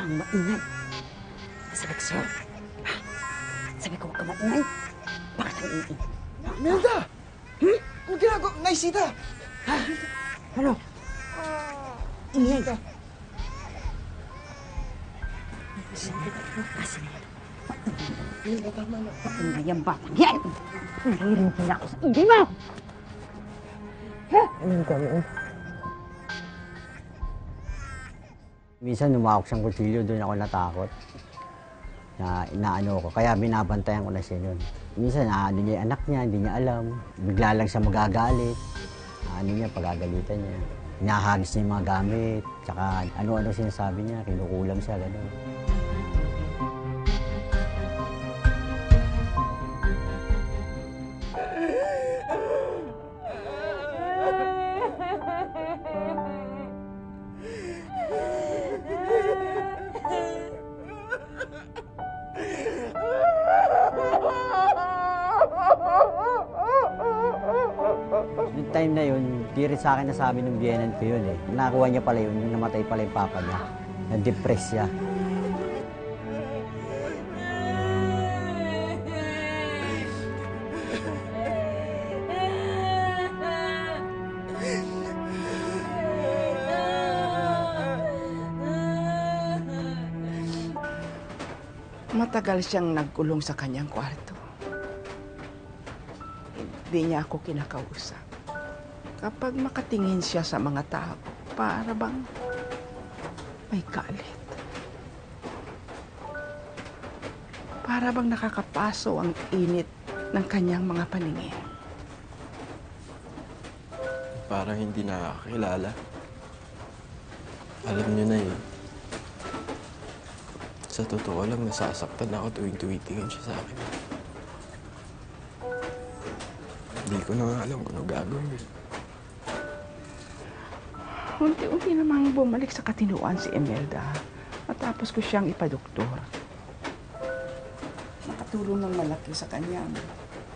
kang maingay. Sabi ko sa'yo, sabi ko huwag ka maingay. Bakit ang ingay? Imelda! Anong ginagawa? Naisita! Ano? Ingay ka. Kasi na yan. Imelda, tama na. Maingay ang batang yan. Nahihirindi na ako sa ingay mo. Imelda, noon. Minsan lumawak siyang kutsilyo, doon ako natakot. Na inaano ko, kaya binabantayan ko na siya nun. Minsan, ano niya yung anak niya, hindi niya alam. Bigla lang siya magagalit. Ano niya, pagagalitan niya. Hinahagis niya yung mga gamit. Tsaka ano-ano sinasabi niya, kinukulam siya, gano'n. Yung time na yun, di rin sa akin nasabi ng biyenan ko yun eh. Nakuha niya pala yun, yung namatay pala yung papa niya. Na-depress siya. Matagal siyang nagkulong sa kanyang kwarto. Hindi niya ako kinakausap. Kapag makatingin siya sa mga tao, para bang may galit. Para bang nakakapaso ang init ng kanyang mga paningin. Parang hindi nakakilala. Alam niyo na yun. Sa totoo lang, nasasaktan ako tuwing tumitingin siya sa akin. Hindi ko na nga alam kung ano gagawin. Unti-unti namang bumalik sa katinuan si Imelda matapos ko siyang ipadoktor. Nakatulong ng malaki sa kanya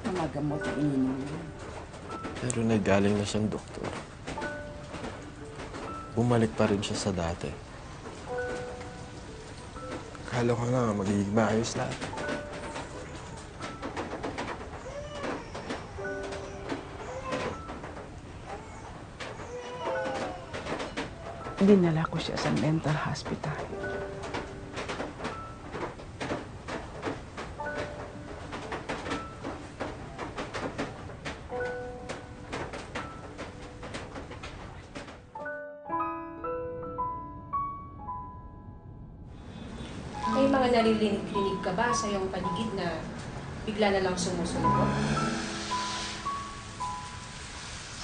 mga gamot na ininom niya. Pero nagaling na siyang doktor. Bumalik pa rin siya sa dati. Akala ko na magiging maayos lahat. Dinala ko siya sa mental hospital. May mga naririnig ka ba sa iyong paligid na bigla na lang sumusulubot?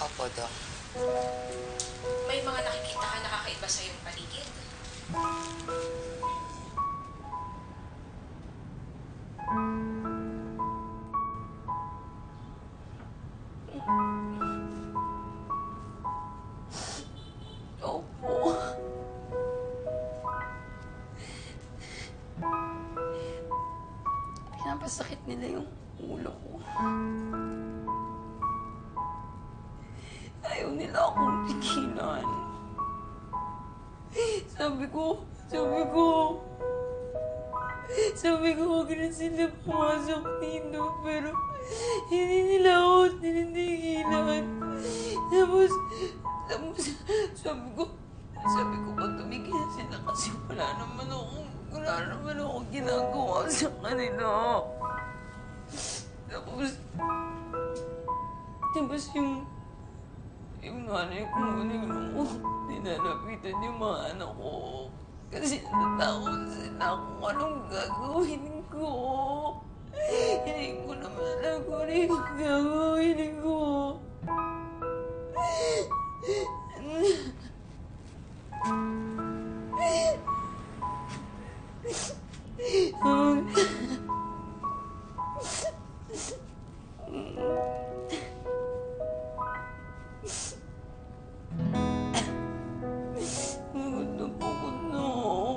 Opo, Dok. May mga nakikita ka na kakaiba sa iyong paligid? Opo. Pinapasakit nila yung ulo ko. Ayaw nila akong pigilan. Sabi ko, huwag na sila pumasok dito, pero hindi nila ako tinitigilan. Tapos, sabi ko, pag tumigil sila kasi wala naman akong ginagawa sa kanila. Tapos yung nanay ko, ninalapitan yung mga anak ko. Kasi natatakot sila kung anong gagawin ko. Hindi ko naman alam kung ano yung gagawin ko. Pagod na ako.